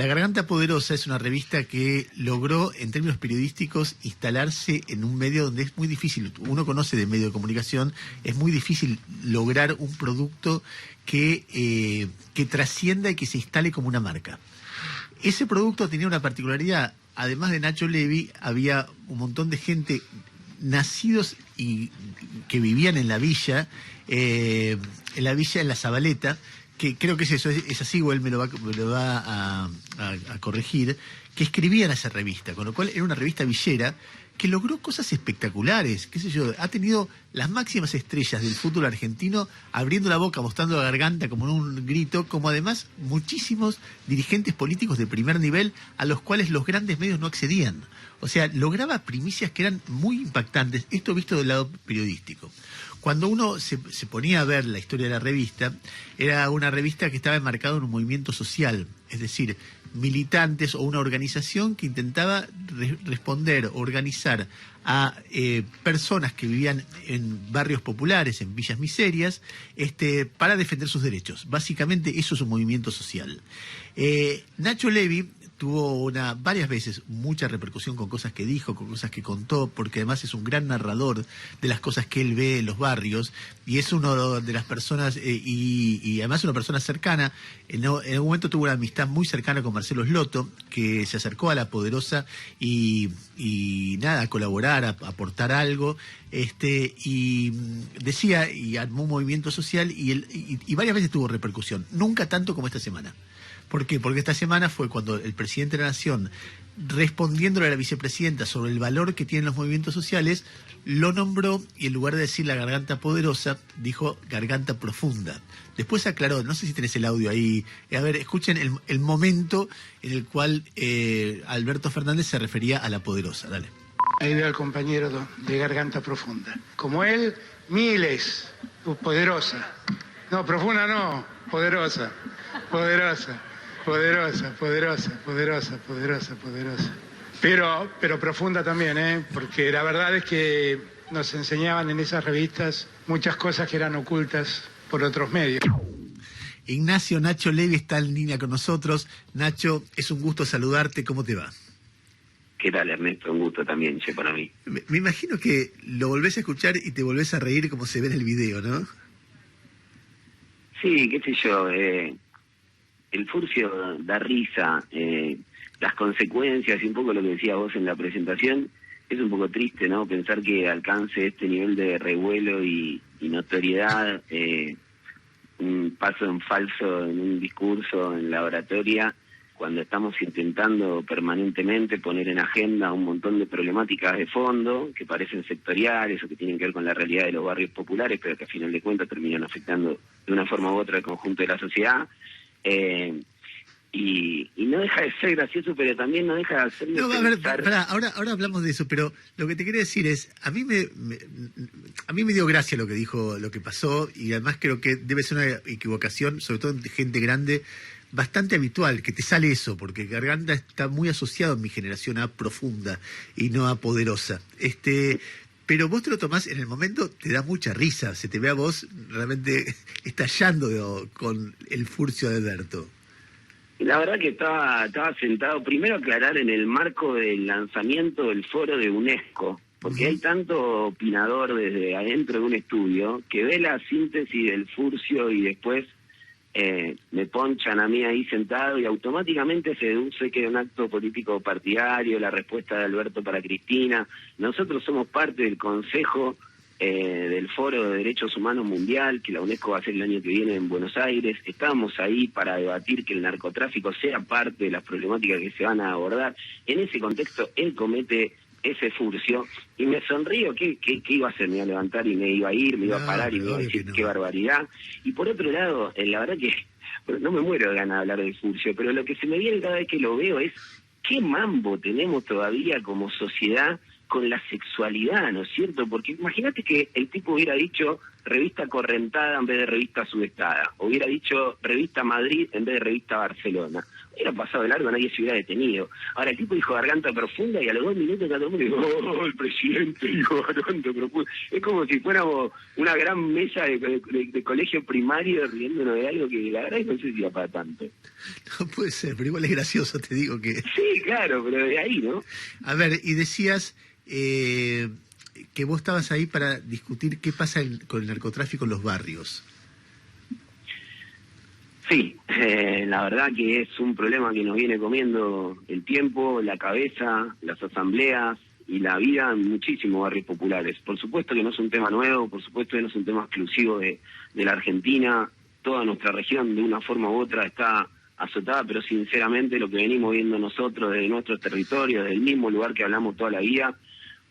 La Garganta Poderosa es una revista que logró, en términos periodísticos, instalarse en un medio donde es muy difícil, uno conoce de medio de comunicación, es muy difícil lograr un producto que trascienda y que se instale como una marca. Ese producto tenía una particularidad. Además de Nacho Levi, había un montón de gente nacidos y que vivían en la villa, en La Zabaleta, que creo que es así, o él me lo va a corregir, que escribían esa revista, con lo cual era una revista villera que logró cosas espectaculares, qué sé yo, ha tenido las máximas estrellas del fútbol argentino abriendo la boca, mostrando la garganta como en un grito, como además muchísimos dirigentes políticos de primer nivel a los cuales los grandes medios no accedían. O sea, lograba primicias que eran muy impactantes, esto visto del lado periodístico. Cuando uno se ponía a ver la historia de la revista, era una revista que estaba enmarcada en un movimiento social, es decir, militantes o una organización que intentaba responder, organizar a personas que vivían en barrios populares, en villas miserias, para defender sus derechos. Básicamente eso es un movimiento social. Nacho Levi tuvo varias veces mucha repercusión con cosas que dijo, con cosas que contó, porque además es un gran narrador de las cosas que él ve en los barrios, y es uno de las personas, y además una persona cercana. En algún momento tuvo una amistad muy cercana con Marcelo Sloto, que se acercó a La Poderosa y nada, a colaborar, a aportar algo, y decía, y armó un movimiento social, y varias veces tuvo repercusión, nunca tanto como esta semana. ¿Por qué? Porque esta semana fue cuando el presidente de la Nación, respondiéndole a la vicepresidenta sobre el valor que tienen los movimientos sociales, lo nombró y en lugar de decir la Garganta Poderosa, dijo Garganta Profunda. Después aclaró, no sé si tenés el audio ahí, a ver, escuchen el momento en el cual Alberto Fernández se refería a La Poderosa. Dale. Ahí veo al compañero de Garganta Profunda. Como él, miles. Poderosa. No, profunda no, poderosa. Poderosa. Poderosa, poderosa, poderosa, poderosa, poderosa. Pero profunda también, porque la verdad es que nos enseñaban en esas revistas muchas cosas que eran ocultas por otros medios. Ignacio Nacho Levi está en línea con nosotros. Nacho, es un gusto saludarte, ¿cómo te va? ¿Qué tal, Ernesto? Un gusto también, para mí. Me imagino que lo volvés a escuchar y te volvés a reír como se ve en el video, ¿no? Sí, qué sé yo, el furcio da risa, las consecuencias y un poco lo que decías vos en la presentación, es un poco triste, ¿no? Pensar que alcance este nivel de revuelo y notoriedad, un paso en falso en un discurso en la oratoria, cuando estamos intentando permanentemente poner en agenda un montón de problemáticas de fondo que parecen sectoriales o que tienen que ver con la realidad de los barrios populares, pero que a final de cuentas terminan afectando de una forma u otra el conjunto de la sociedad. Y no deja de ser gracioso, pero también no deja de ser... No, a ver, ahora hablamos de eso, pero lo que te quería decir es, a mí me dio gracia lo que dijo, lo que pasó, y además creo que debe ser una equivocación, sobre todo en gente grande, bastante habitual, que te sale eso, porque Garganta está muy asociado en mi generación a profunda y no a poderosa. Pero vos te lo tomás, en el momento te da mucha risa, se te ve a vos realmente estallando con el furcio de Alberto. La verdad que estaba sentado, primero aclarar en el marco del lanzamiento del foro de UNESCO, porque hay tanto opinador desde adentro de un estudio que ve la síntesis del furcio y después me ponchan a mí ahí sentado y automáticamente se deduce que es un acto político partidario, la respuesta de Alberto para Cristina. Nosotros somos parte del Consejo del Foro de Derechos Humanos Mundial, que la UNESCO va a hacer el año que viene en Buenos Aires. Estamos ahí para debatir que el narcotráfico sea parte de las problemáticas que se van a abordar. En ese contexto, él comete ese furcio, y me sonrío, ¿qué iba a hacer? Me iba a levantar y me iba a ir, me iba a parar y me iba a decir qué barbaridad. Y por otro lado, la verdad que no me muero de ganas de hablar del furcio, pero lo que se me viene cada vez que lo veo es qué mambo tenemos todavía como sociedad con la sexualidad, ¿no es cierto? Porque imagínate que el tipo hubiera dicho revista Correntada en vez de revista Sudestada, hubiera dicho revista Madrid en vez de revista Barcelona. hubiera pasado de largo, nadie se hubiera detenido. Ahora el tipo dijo garganta profunda y a los 2 minutos cada uno dijo, oh, el presidente dijo garganta profunda. Es como si fuéramos una gran mesa de colegio primario riéndonos de algo que la verdad es que no sé si va para tanto. No puede ser, pero igual es gracioso, te digo que... Sí, claro, pero de ahí, ¿no? A ver, y decías que vos estabas ahí para discutir qué pasa con el narcotráfico en los barrios. Sí, la verdad que es un problema que nos viene comiendo el tiempo, la cabeza, las asambleas y la vida en muchísimos barrios populares. Por supuesto que no es un tema nuevo, por supuesto que no es un tema exclusivo de la Argentina. Toda nuestra región, de una forma u otra, está azotada, pero sinceramente lo que venimos viendo nosotros desde nuestros territorios, desde el mismo lugar que hablamos toda la vida,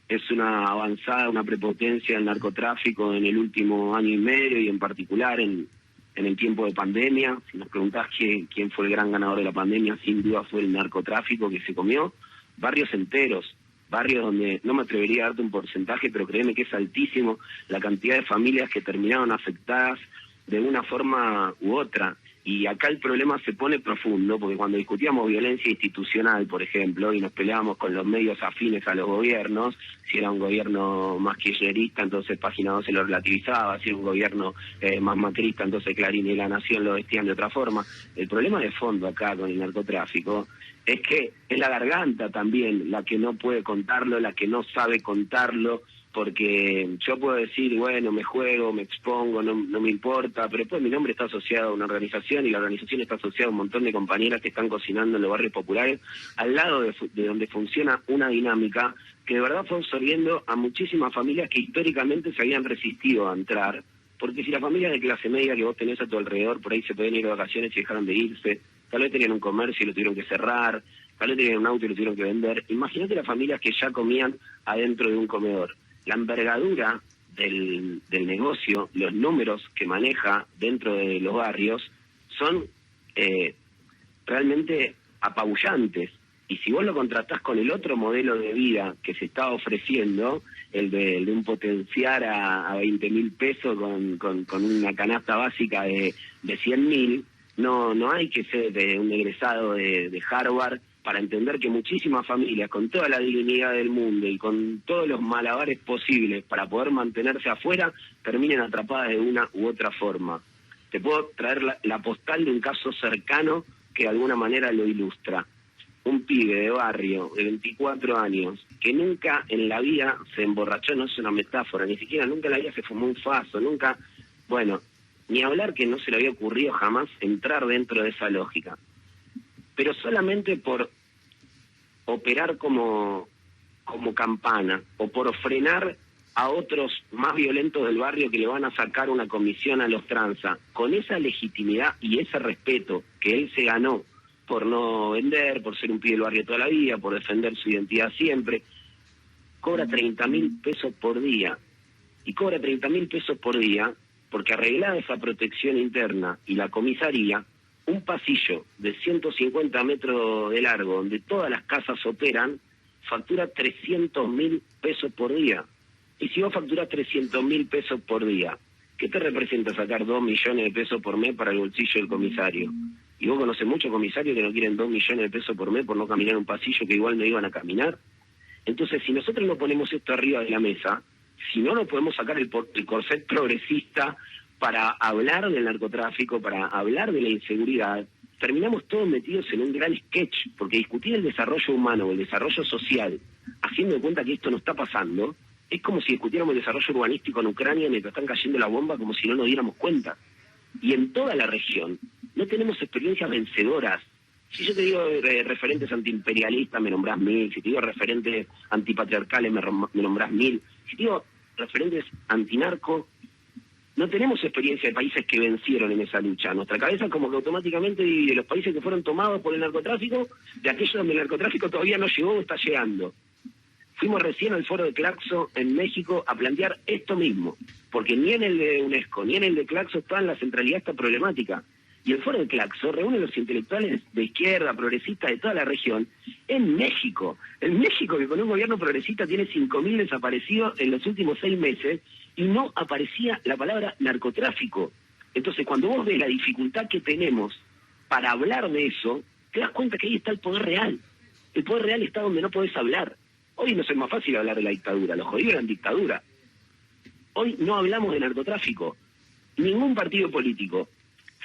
es una avanzada, una prepotencia del narcotráfico en el último año y medio y en particular en el tiempo de pandemia. Si nos preguntás quién fue el gran ganador de la pandemia, sin duda fue el narcotráfico que se comió barrios enteros, barrios donde no me atrevería a darte un porcentaje, pero créeme que es altísimo la cantidad de familias que terminaron afectadas de una forma u otra. Y acá el problema se pone profundo, porque cuando discutíamos violencia institucional, por ejemplo, y nos peleábamos con los medios afines a los gobiernos, si era un gobierno más kirchnerista, entonces Página 12 lo relativizaba, si era un gobierno más macrista, entonces Clarín y La Nación lo vestían de otra forma. El problema de fondo acá con el narcotráfico es que es la garganta también la que no puede contarlo, la que no sabe contarlo, porque yo puedo decir, bueno, me juego, me expongo, no me importa, pero después mi nombre está asociado a una organización y la organización está asociada a un montón de compañeras que están cocinando en los barrios populares, al lado de donde funciona una dinámica que de verdad fue absorbiendo a muchísimas familias que históricamente se habían resistido a entrar, porque si las familias de clase media que vos tenés a tu alrededor, por ahí se pueden ir de vacaciones y dejaron de irse, tal vez tenían un comercio y lo tuvieron que cerrar, tal vez tenían un auto y lo tuvieron que vender, imagínate las familias que ya comían adentro de un comedor. La envergadura del negocio, los números que maneja dentro de los barrios son realmente apabullantes. Y si vos lo contrastás con el otro modelo de vida que se está ofreciendo, el de un potenciar a 20.000 pesos con una canasta básica de 100.000, no hay que ser un egresado de Harvard para entender que muchísimas familias, con toda la dignidad del mundo y con todos los malabares posibles para poder mantenerse afuera, terminen atrapadas de una u otra forma. Te puedo traer la postal de un caso cercano que de alguna manera lo ilustra. Un pibe de barrio de 24 años que nunca en la vida se emborrachó, no es una metáfora, ni siquiera nunca en la vida se fumó un faso, nunca, bueno, ni hablar que no se le había ocurrido jamás entrar dentro de esa lógica. Pero solamente por operar como campana o por frenar a otros más violentos del barrio que le van a sacar una comisión a los tranza, con esa legitimidad y ese respeto que él se ganó por no vender, por ser un pibe del barrio toda la vida, por defender su identidad siempre, cobra 30.000 pesos por día. Y cobra 30.000 pesos por día porque arreglada esa protección interna y la comisaría, un pasillo de 150 metros de largo, donde todas las casas operan, factura 300.000 pesos por día. Y si vos facturás 300.000 pesos por día, ¿qué te representa sacar 2 millones de pesos por mes para el bolsillo del comisario? Y vos conocés muchos comisarios que no quieren 2 millones de pesos por mes por no caminar un pasillo que igual no iban a caminar. Entonces, si nosotros no ponemos esto arriba de la mesa, si no podemos sacar el corset progresista para hablar del narcotráfico, para hablar de la inseguridad, terminamos todos metidos en un gran sketch, porque discutir el desarrollo humano o el desarrollo social, haciendo de cuenta que esto no está pasando, es como si discutiéramos el desarrollo urbanístico en Ucrania mientras están cayendo las bombas como si no nos diéramos cuenta. Y en toda la región no tenemos experiencias vencedoras. Si yo te digo referentes antiimperialistas, me nombrás 1000. Si te digo referentes antipatriarcales, me nombrás 1000. Si te digo referentes antinarco, no tenemos experiencia de países que vencieron en esa lucha. Nuestra cabeza como que automáticamente divide los países que fueron tomados por el narcotráfico de aquellos donde el narcotráfico todavía no llegó o está llegando. Fuimos recién al foro de Claxo en México a plantear esto mismo, porque ni en el de UNESCO ni en el de Claxo está en la centralidad esta problemática. Y el foro de Claxo reúne a los intelectuales de izquierda, progresistas de toda la región, en México. En México, que con un gobierno progresista tiene 5.000 desaparecidos en los últimos 6 meses, y no aparecía la palabra narcotráfico. Entonces, cuando vos ves la dificultad que tenemos para hablar de eso, te das cuenta que ahí está el poder real. El poder real está donde no podés hablar. Hoy no es más fácil hablar de la dictadura, los jodidos eran dictadura. Hoy no hablamos de narcotráfico. Ningún partido político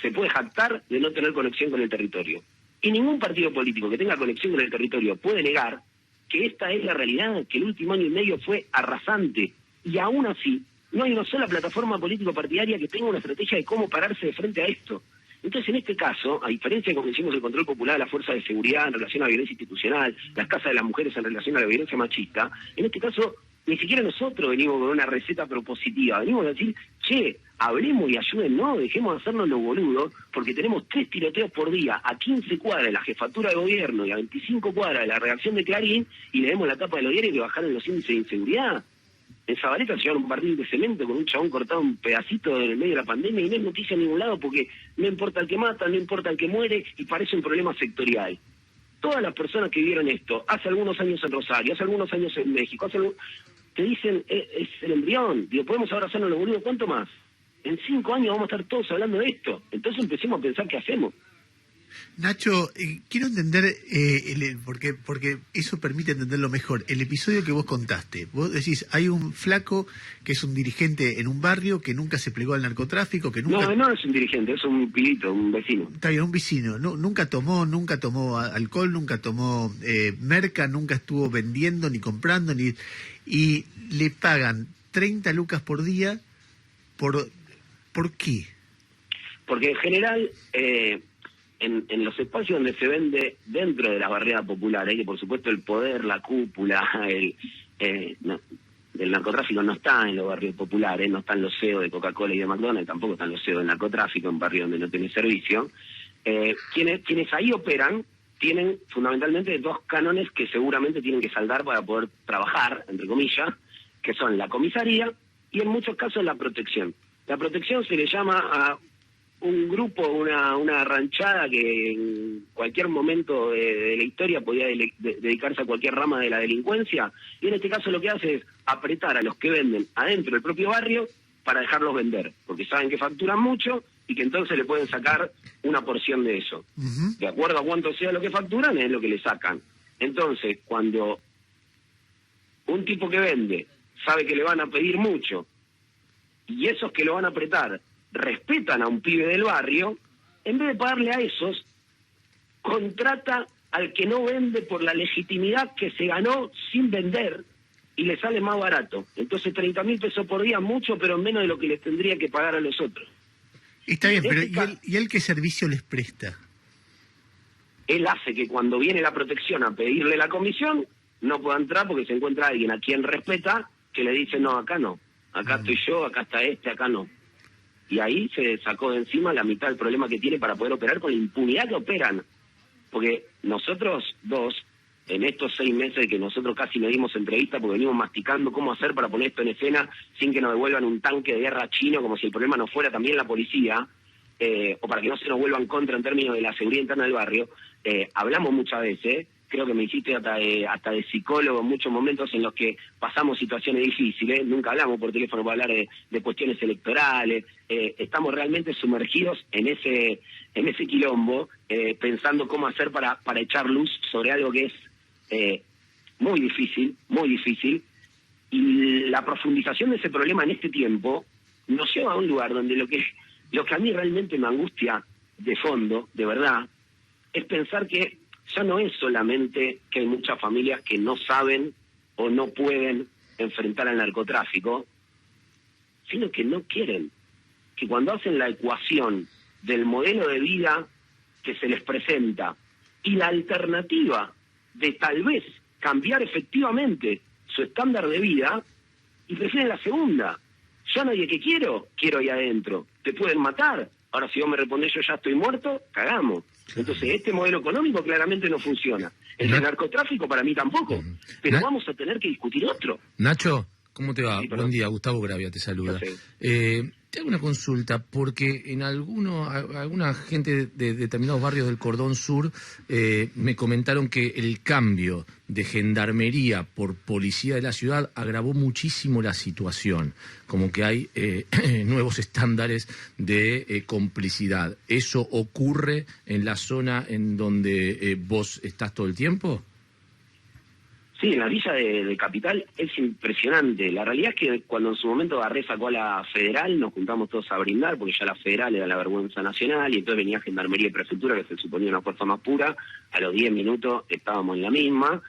se puede jactar de no tener conexión con el territorio. Y ningún partido político que tenga conexión con el territorio puede negar que esta es la realidad, que el último año y medio fue arrasante. Y aún así, no hay una sola plataforma político-partidaria que tenga una estrategia de cómo pararse de frente a esto. Entonces, en este caso, a diferencia de como decimos el control popular, la fuerza de seguridad en relación a la violencia institucional, las casas de las mujeres en relación a la violencia machista, en este caso, ni siquiera nosotros venimos con una receta propositiva, venimos a decir, che, hablemos y ayúdennos, dejemos de hacernos los boludos, porque tenemos 3 tiroteos por día, a 15 cuadras de la jefatura de gobierno y a 25 cuadras de la redacción de Clarín, y le demos la tapa de los diarios que bajaron los índices de inseguridad. En Zabaleta llevaron un barril de cemento con un chabón cortado un pedacito en el medio de la pandemia y no es noticia en ningún lado porque no importa el que mata, no importa el que muere y parece un problema sectorial. Todas las personas que vieron esto, hace algunos años en Rosario, hace algunos años en México, te dicen, es el embrión, digo, podemos ahora hacernos los boludos, ¿cuánto más? En 5 años vamos a estar todos hablando de esto, entonces empecemos a pensar qué hacemos. Nacho, quiero entender, porque eso permite entenderlo mejor. El episodio que vos contaste, vos decís, hay un flaco que es un dirigente en un barrio que nunca se plegó al narcotráfico, que nunca... No es un dirigente, es un pibito, un vecino. Está bien, un vecino. Nunca tomó alcohol, nunca tomó merca, nunca estuvo vendiendo ni comprando, y le pagan 30 lucas por día. ¿Por qué? Porque en general... En los espacios donde se vende dentro de las barriadas populares, que por supuesto el poder, la cúpula, el narcotráfico no está en los barrios populares, no están los CEOs de Coca-Cola y de McDonald's, tampoco están los CEOs del narcotráfico en barrios donde no tiene servicio. Quienes ahí operan tienen fundamentalmente 2 cánones que seguramente tienen que saldar para poder trabajar, entre comillas, que son la comisaría y en muchos casos la protección. La protección se le llama a un grupo, una ranchada que en cualquier momento de la historia podía dedicarse a cualquier rama de la delincuencia, y en este caso lo que hace es apretar a los que venden adentro del propio barrio para dejarlos vender, porque saben que facturan mucho y que entonces le pueden sacar una porción de eso. Uh-huh. De acuerdo a cuánto sea lo que facturan, es lo que le sacan. Entonces, cuando un tipo que vende sabe que le van a pedir mucho, y esos que lo van a apretar respetan a un pibe del barrio, en vez de pagarle a esos, contrata al que no vende por la legitimidad que se ganó sin vender y le sale más barato. Entonces 30.000 pesos por día, mucho, pero menos de lo que les tendría que pagar a los otros. Está bien, pero ¿y él qué servicio les presta? Él hace que cuando viene la protección a pedirle la comisión, no pueda entrar porque se encuentra alguien a quien respeta que le dice, no, acá no, acá estoy yo, acá está acá no. Y ahí se sacó de encima la mitad del problema que tiene para poder operar con la impunidad que operan. Porque nosotros 2, en estos 6 meses que nosotros casi no dimos entrevista porque venimos masticando cómo hacer para poner esto en escena sin que nos devuelvan un tanque de guerra chino, como si el problema no fuera también la policía, o para que no se nos vuelvan contra en términos de la seguridad interna del barrio, hablamos muchas veces. Creo que me hiciste hasta de psicólogo en muchos momentos en los que pasamos situaciones difíciles, nunca hablamos por teléfono para hablar de cuestiones electorales, estamos realmente sumergidos en ese quilombo, pensando cómo hacer para echar luz sobre algo que es muy difícil, y la profundización de ese problema en este tiempo nos lleva a un lugar donde lo que a mí realmente me angustia de fondo, de verdad, es pensar que ya no es solamente que hay muchas familias que no saben o no pueden enfrentar al narcotráfico, sino que no quieren. Que cuando hacen la ecuación del modelo de vida que se les presenta y la alternativa de tal vez cambiar efectivamente su estándar de vida, y prefieren la segunda. Yo a nadie que quiero ahí adentro. Te pueden matar. Ahora, si vos me respondés yo ya estoy muerto, cagamos. Entonces, este modelo económico claramente no funciona. El del narcotráfico para mí tampoco. Pero vamos a tener que discutir otro. Nacho, ¿cómo te va? Sí, buen día, Gustavo Gravia te saluda. No sé. Te hago una consulta, porque en alguna gente de determinados barrios del Cordón Sur me comentaron que el cambio de gendarmería por policía de la ciudad agravó muchísimo la situación, como que hay nuevos estándares de complicidad. ¿Eso ocurre en la zona en donde vos estás todo el tiempo? Sí, en la villa de Capital es impresionante. La realidad es que cuando en su momento Garré sacó a la Federal, nos juntamos todos a brindar, porque ya la Federal era la vergüenza nacional, y entonces venía Gendarmería y Prefectura, que se suponía una fuerza más pura. A los 10 minutos estábamos en la misma,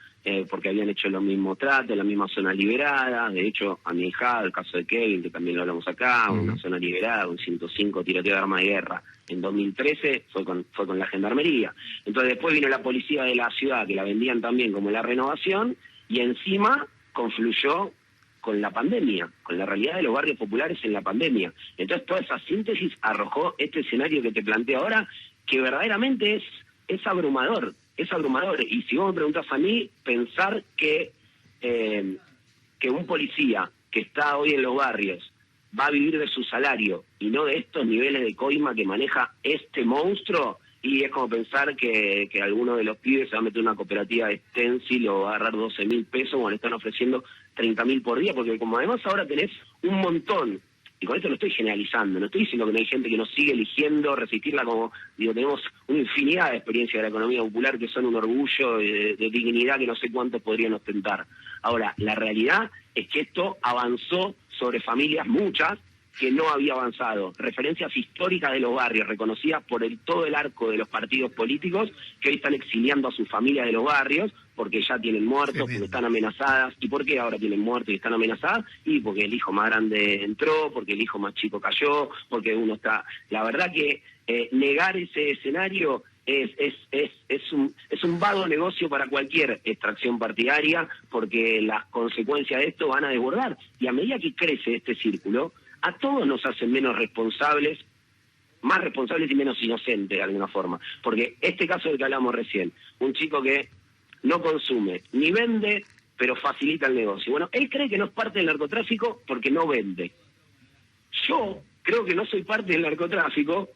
porque habían hecho lo mismo trato, la misma zona liberada. De hecho, a mi hija, el caso de Kevin, que también lo hablamos acá, una zona liberada, un 105 tiroteo de arma de guerra. En 2013 fue con la Gendarmería. Entonces después vino la policía de la ciudad, que la vendían también como la renovación, y encima confluyó con la pandemia, con la realidad de los barrios populares en la pandemia. Entonces toda esa síntesis arrojó este escenario que te planteo ahora, que verdaderamente es abrumador, es abrumador. Y si vos me preguntás a mí, pensar que un policía que está hoy en los barrios va a vivir de su salario y no de estos niveles de coima que maneja este monstruo, y es como pensar que alguno de los pibes se va a meter en una cooperativa de stencil o va a agarrar 12.000 pesos cuando le están ofreciendo 30.000 por día, porque como además ahora tenés un montón, y con esto no estoy generalizando, no estoy diciendo que no hay gente que nos sigue eligiendo resistirla, como digo, tenemos una infinidad de experiencias de la economía popular que son un orgullo de dignidad que no sé cuántos podrían ostentar. Ahora, la realidad es que esto avanzó sobre familias muchas que no había avanzado. Referencias históricas de los barrios, reconocidas por todo el arco de los partidos políticos, que hoy están exiliando a sus familias de los barrios, porque ya tienen muertos, porque están amenazadas. ¿Y por qué ahora tienen muertos y están amenazadas? Y porque el hijo más grande entró, porque el hijo más chico cayó, porque uno está... La verdad que negar ese escenario es un vago negocio para cualquier extracción partidaria, porque las consecuencias de esto van a desbordar. Y a medida que crece este círculo, a todos nos hacen menos responsables, más responsables y menos inocentes de alguna forma. Porque este caso del que hablamos recién, un chico que no consume ni vende, pero facilita el negocio. Bueno, él cree que no es parte del narcotráfico porque no vende. Yo creo que no soy parte del narcotráfico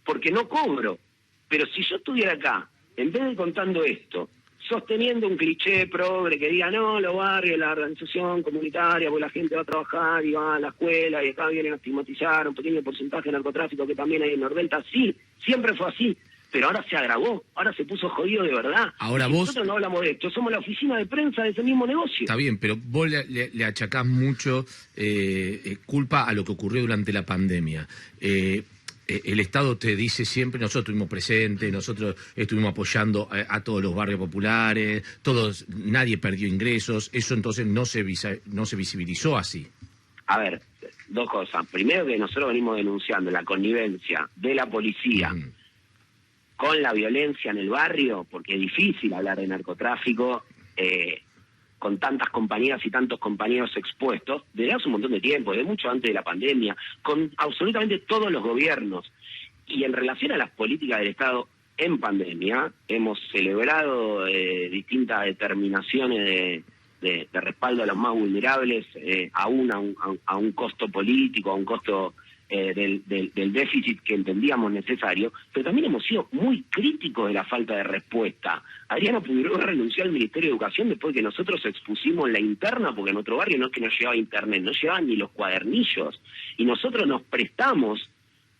porque no cobro. Pero si yo estuviera acá, en vez de contando esto, sosteniendo un cliché progre que diga, no, los barrios, la organización comunitaria, pues la gente va a trabajar y va a la escuela y acá vienen a estigmatizar un pequeño porcentaje de narcotráfico que también hay en Nordelta. Sí, siempre fue así, pero ahora se agravó, ahora se puso jodido de verdad. Ahora y vos... Nosotros no hablamos de esto, somos la oficina de prensa de ese mismo negocio. Está bien, pero vos le achacás mucho culpa a lo que ocurrió durante la pandemia. El Estado te dice siempre, nosotros estuvimos presentes, nosotros estuvimos apoyando a todos los barrios populares, nadie perdió ingresos, eso entonces no se visibilizó así. A ver, dos cosas. Primero, que nosotros venimos denunciando la connivencia de la policía con la violencia en el barrio, porque es difícil hablar de narcotráfico con tantas compañías y tantos compañeros expuestos, desde hace un montón de tiempo, desde mucho antes de la pandemia, con absolutamente todos los gobiernos. Y en relación a las políticas del Estado en pandemia, hemos celebrado distintas determinaciones de respaldo a los más vulnerables, aún a un costo político, a un costo del déficit que entendíamos necesario, pero también hemos sido muy críticos de la falta de respuesta. Adriana Puigdemont renunció al Ministerio de Educación después de que nosotros expusimos la interna, porque en nuestro barrio no es que no llegaba internet, no llegaban ni los cuadernillos, y nosotros nos prestamos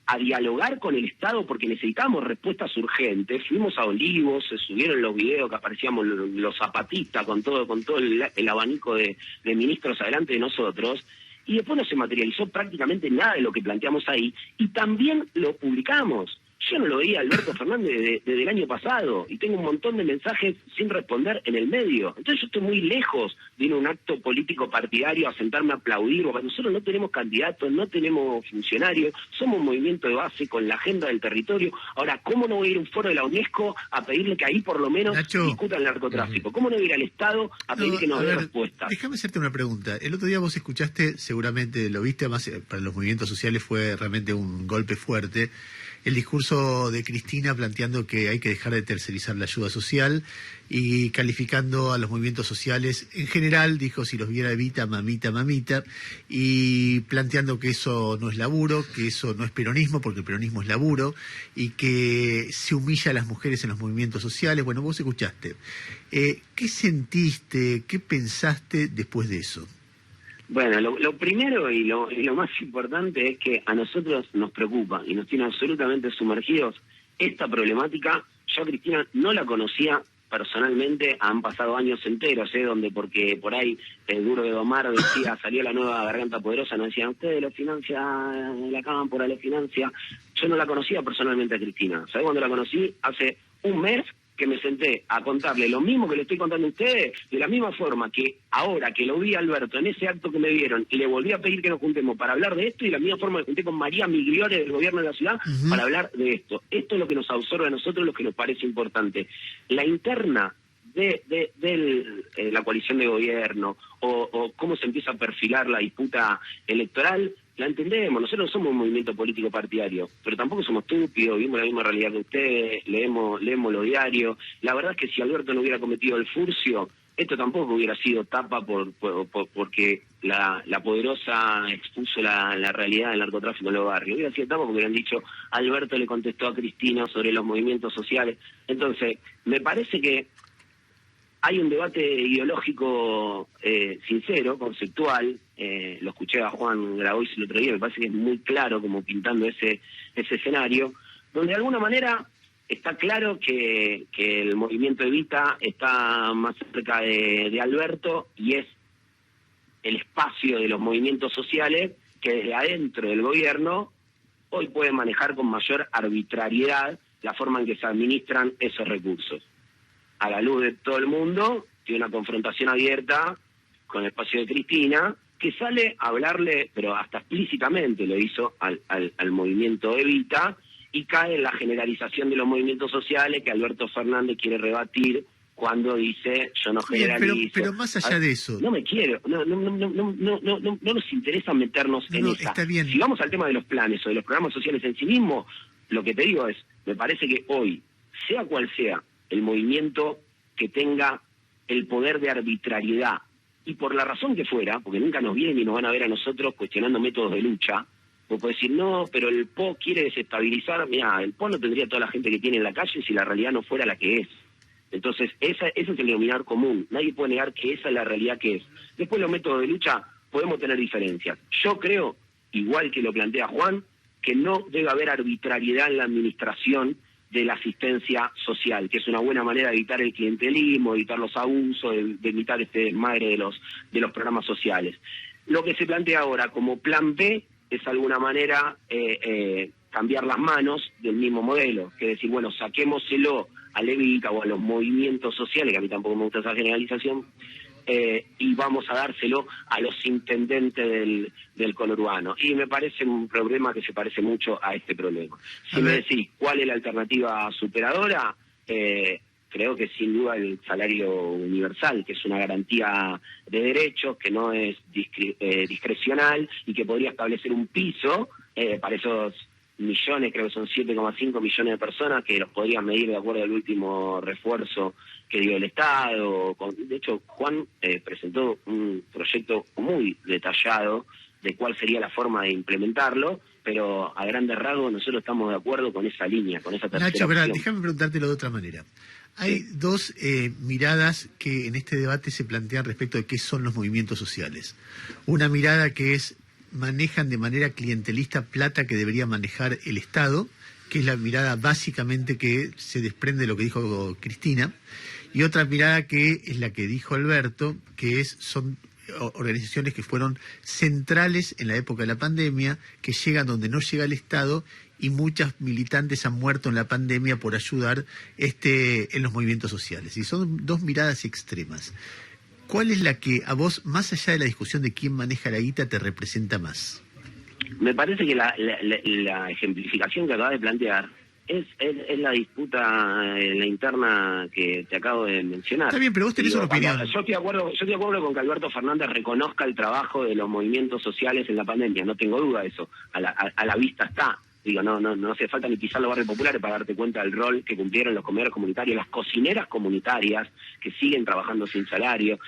a dialogar con el Estado porque necesitábamos respuestas urgentes. Fuimos a Olivos, se subieron los videos que aparecíamos los zapatistas con todo el abanico de ministros adelante de nosotros, y después no se materializó prácticamente nada de lo que planteamos ahí, y también lo publicamos. Yo no lo veía Alberto Fernández desde el año pasado, y tengo un montón de mensajes sin responder en el medio. Entonces yo estoy muy lejos de ir a un acto político partidario a sentarme a aplaudir, porque nosotros no tenemos candidatos, no tenemos funcionarios, somos un movimiento de base con la agenda del territorio. Ahora, ¿cómo no voy a ir a un foro de la UNESCO a pedirle que ahí por lo menos discutan el narcotráfico? ¿Cómo no voy a ir al Estado a pedir que nos dé respuestas? Déjame hacerte una pregunta. El otro día vos escuchaste, seguramente lo viste, además para los movimientos sociales fue realmente un golpe fuerte, el discurso de Cristina planteando que hay que dejar de tercerizar la ayuda social y calificando a los movimientos sociales en general, dijo si los viera Evita, mamita, mamita, y planteando que eso no es laburo, que eso no es peronismo, porque el peronismo es laburo, y que se humilla a las mujeres en los movimientos sociales. Bueno, vos escuchaste. ¿Qué sentiste, qué pensaste después de eso? Bueno, lo primero y lo más importante es que a nosotros nos preocupa y nos tiene absolutamente sumergidos esta problemática. Yo a Cristina no la conocía personalmente, han pasado años enteros, donde porque por ahí el Duro de Domar decía, salió la nueva Garganta Poderosa, nos decían, ustedes lo financia la Cámpora, lo financia. Yo no la conocía personalmente a Cristina. ¿Sabés cuándo la conocí? Hace un mes que me senté a contarle lo mismo que le estoy contando a ustedes, de la misma forma que ahora que lo vi a Alberto en ese acto que me vieron y le volví a pedir que nos juntemos para hablar de esto, y de la misma forma me junté con María Migliore del gobierno de la ciudad para hablar de esto. Esto es lo que nos absorbe a nosotros, lo que nos parece importante. La interna de la coalición de gobierno o cómo se empieza a perfilar la disputa electoral, la entendemos. Nosotros no somos un movimiento político partidario, pero tampoco somos estúpidos, vivimos la misma realidad que ustedes, leemos los diarios. La verdad es que si Alberto no hubiera cometido el furcio, esto tampoco hubiera sido tapa porque la Poderosa expuso la realidad del narcotráfico en los barrios. Hubiera sido tapa porque hubieran dicho, Alberto le contestó a Cristina sobre los movimientos sociales. Entonces, me parece que hay un debate ideológico sincero, conceptual. Lo escuché a Juan Grabois el otro día, me parece que es muy claro como pintando ese escenario, donde de alguna manera está claro que el movimiento Evita está más cerca de Alberto, y es el espacio de los movimientos sociales que desde adentro del gobierno hoy puede manejar con mayor arbitrariedad la forma en que se administran esos recursos. A la luz de todo el mundo, tiene una confrontación abierta con el espacio de Cristina, que sale a hablarle, pero hasta explícitamente lo hizo al movimiento Evita, y cae en la generalización de los movimientos sociales que Alberto Fernández quiere rebatir cuando dice, yo no generalizo. Pero más allá de eso... No nos interesa meternos en esa. Está bien. Si vamos al tema de los planes o de los programas sociales en sí mismos, lo que te digo es, me parece que hoy, sea cual sea el movimiento que tenga el poder de arbitrariedad, y por la razón que fuera, porque nunca nos vienen y nos van a ver a nosotros cuestionando métodos de lucha, vos podés decir, no, pero el PO quiere desestabilizar. Mirá, el PO no tendría toda la gente que tiene en la calle si la realidad no fuera la que es. Entonces, ese es el denominador común. Nadie puede negar que esa es la realidad que es. Después los métodos de lucha podemos tener diferencias. Yo creo, igual que lo plantea Juan, que no debe haber arbitrariedad en la administración de la asistencia social, que es una buena manera de evitar el clientelismo, evitar los abusos, de evitar este desmadre de los programas sociales. Lo que se plantea ahora como plan B es de alguna manera cambiar las manos del mismo modelo, que es decir, bueno, saquémoselo a Evita o a los movimientos sociales, que a mí tampoco me gusta esa generalización, y vamos a dárselo a los intendentes del conurbano. Y me parece un problema que se parece mucho a este problema. Si me decís cuál es la alternativa superadora, creo que sin duda el salario universal, que es una garantía de derechos, que no es discrecional y que podría establecer un piso para esos millones, creo que son 7,5 millones de personas, que los podrían medir de acuerdo al último refuerzo que dio el Estado. De hecho, Juan presentó un proyecto muy detallado de cuál sería la forma de implementarlo, pero a grandes rasgos nosotros estamos de acuerdo con esa línea, con esa tercera Nacho, opción. déjame preguntártelo de otra manera. Hay dos miradas que en este debate se plantean respecto de qué son los movimientos sociales. Una mirada que es manejan de manera clientelista plata que debería manejar el Estado, que es la mirada básicamente que se desprende de lo que dijo Cristina, y otra mirada que es la que dijo Alberto, que son organizaciones que fueron centrales en la época de la pandemia, que llegan donde no llega el Estado, y muchas militantes han muerto en la pandemia por ayudar en los movimientos sociales. Y son dos miradas extremas. ¿Cuál es la que a vos, más allá de la discusión de quién maneja la guita, te representa más? Me parece que la ejemplificación que acabas de plantear es la disputa la interna que te acabo de mencionar. Está bien, pero vos tenés una opinión. Yo estoy de acuerdo con que Alberto Fernández reconozca el trabajo de los movimientos sociales en la pandemia, no tengo duda de eso, a la vista está. Digo, no hace falta ni pisar los barrios populares para darte cuenta del rol que cumplieron los comedores comunitarios, las cocineras comunitarias que siguen trabajando sin salario.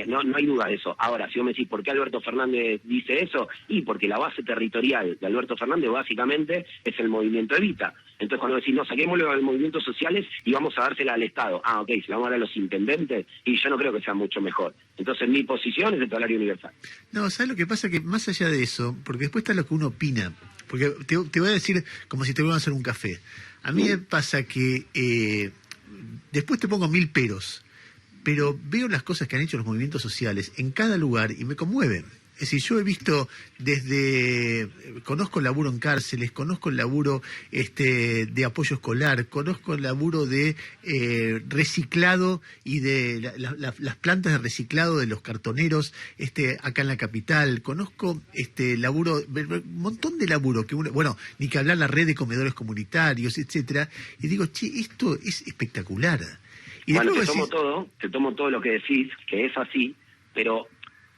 No hay duda de eso. Ahora, si vos me decís, ¿por qué Alberto Fernández dice eso? Y porque la base territorial de Alberto Fernández básicamente es el movimiento Evita. Entonces cuando decís, no, saquémoslo a los movimientos sociales y vamos a dársela al Estado. Ok, se la vamos a dar a los intendentes y yo no creo que sea mucho mejor. Entonces mi posición es el salario universal. No, ¿sabes lo que pasa? Que más allá de eso, porque después está lo que uno opina, porque te voy a decir como si te voy a hacer un café. A mí me pasa que después te pongo 1000 peros, pero veo las cosas que han hecho los movimientos sociales en cada lugar y me conmueven. Es decir, yo he visto conozco el laburo en cárceles, conozco el laburo de apoyo escolar, conozco el laburo de reciclado y de las plantas de reciclado de los cartoneros acá en la capital, conozco laburo, un montón de laburo, ni que hablar la red de comedores comunitarios, etcétera, y digo, che, esto es espectacular. Y bueno, te tomo todo lo que decís, que es así, pero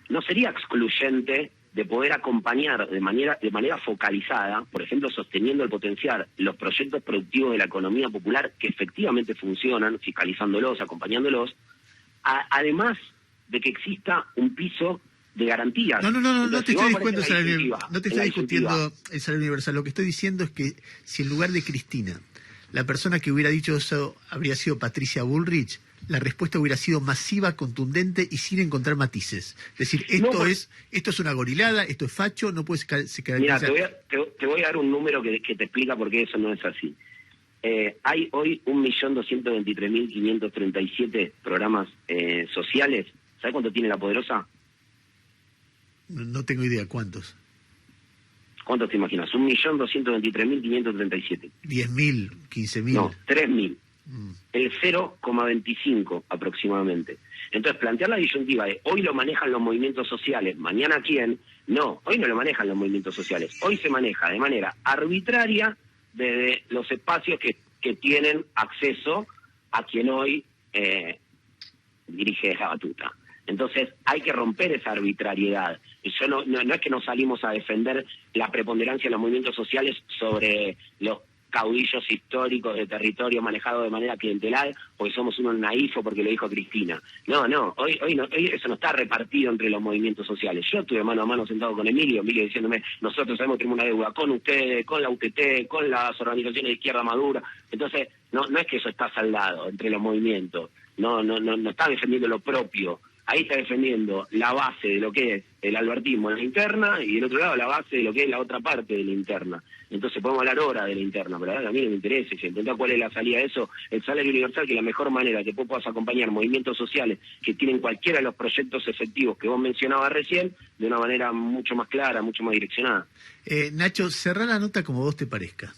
no sería excluyente de poder acompañar de manera focalizada, por ejemplo, sosteniendo el potenciar los proyectos productivos de la economía popular que efectivamente funcionan, fiscalizándolos, acompañándolos, además de que exista un piso de garantías. No te estoy discutiendo el salario universal. Lo que estoy diciendo es que si en lugar de Cristina, la persona que hubiera dicho eso habría sido Patricia Bullrich, la respuesta hubiera sido masiva, contundente y sin encontrar matices. Es decir, esto es una gorilada, esto es facho, no puede se Mira, te voy a dar un número que te explica por qué eso no es así. Hay hoy 1.223.537 programas sociales. ¿Sabes cuánto tiene La Poderosa? No tengo idea, ¿cuántos? ¿Cuántos te imaginas? 1.223.537. 10.000, 15.000. No, 3.000. El 0,25 aproximadamente. Entonces, plantear la disyuntiva de hoy lo manejan los movimientos sociales, mañana quién, no, hoy no lo manejan los movimientos sociales, hoy se maneja de manera arbitraria desde los espacios que tienen acceso a quien hoy dirige la batuta. Entonces hay que romper esa arbitrariedad. Yo no es que nos salimos a defender la preponderancia de los movimientos sociales sobre los caudillos históricos de territorio manejado de manera clientelar, porque somos unos naifos porque lo dijo Cristina. No, hoy eso no está repartido entre los movimientos sociales. Yo estuve mano a mano sentado con Emilio diciéndome, nosotros sabemos que tenemos una deuda con ustedes, con la UTT, con las organizaciones de izquierda madura. Entonces, no es que eso está saldado entre los movimientos, no está defendiendo lo propio. Ahí está defendiendo la base de lo que es el albertismo en la interna y del otro lado la base de lo que es la otra parte de la interna. Entonces podemos hablar ahora de la interna, pero a mí no me interesa. Si entendés cuál es la salida de eso, el salario universal, que es la mejor manera que vos puedas acompañar movimientos sociales que tienen cualquiera de los proyectos efectivos que vos mencionabas recién, de una manera mucho más clara, mucho más direccionada. Nacho, cerrá la nota como vos te parezca.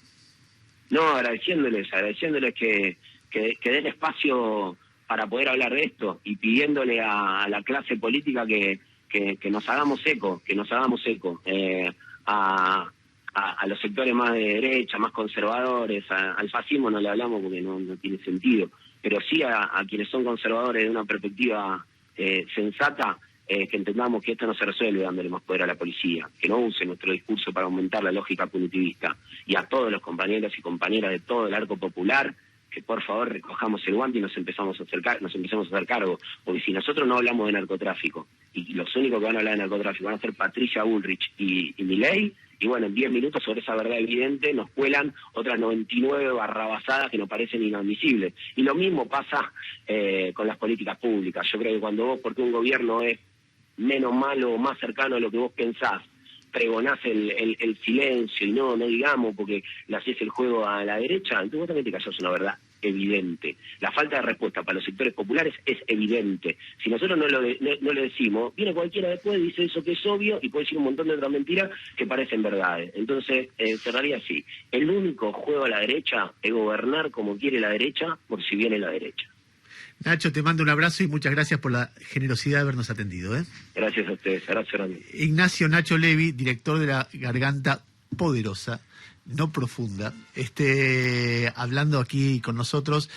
No, agradeciéndoles que den espacio para poder hablar de esto y pidiéndole a la clase política que nos hagamos eco, a los sectores más de derecha, más conservadores, al fascismo no le hablamos porque no tiene sentido, pero sí a quienes son conservadores de una perspectiva sensata, que entendamos que esto no se resuelve dándole más poder a la policía, que no use nuestro discurso para aumentar la lógica punitivista, y a todos los compañeros y compañeras de todo el arco popular, que por favor recojamos el guante y nos empecemos a hacer cargo, porque si nosotros no hablamos de narcotráfico y los únicos que van a hablar de narcotráfico van a ser Patricia Bullrich y Milei, y bueno, en 10 minutos sobre esa verdad evidente nos cuelan otras 99 barrabasadas que nos parecen inadmisibles. Y lo mismo pasa con las políticas públicas. Yo creo que cuando vos, porque un gobierno es menos malo o más cercano a lo que vos pensás, pregonás el silencio y no digamos porque le haces el juego a la derecha, entonces vos también te callás una verdad evidente. La falta de respuesta para los sectores populares es evidente. Si nosotros no lo decimos, viene cualquiera después, dice eso que es obvio y puede decir un montón de otras mentiras que parecen verdades. Entonces, cerraría así. El único juego a la derecha es gobernar como quiere la derecha, por si viene la derecha. Nacho, te mando un abrazo y muchas gracias por la generosidad de habernos atendido. Gracias a ustedes. Abrazo grande. Ignacio Nacho Levi, director de La Garganta Poderosa. no profunda, hablando aquí con nosotros,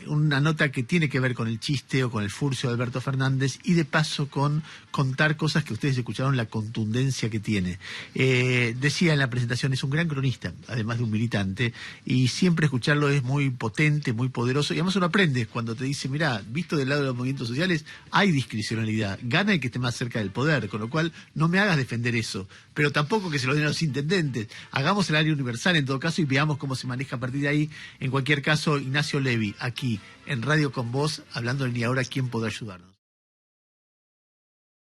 una nota que tiene que ver con el chiste o con el furcio de Alberto Fernández y de paso con contar cosas que ustedes escucharon, la contundencia que tiene. Decía en la presentación, es un gran cronista, además de un militante, y siempre escucharlo es muy potente, muy poderoso, y además uno aprende cuando te dice, mirá, visto del lado de los movimientos sociales, hay discrecionalidad, gana el que esté más cerca del poder, con lo cual no me hagas defender eso, pero tampoco que se lo den a los intendentes, hagamos el área universal en todo caso y veamos cómo se maneja a partir de ahí. En cualquier caso, Ignacio Levi, aquí en Radio Con Vos, hablando de Ni Ahora, ¿quién podrá ayudarnos?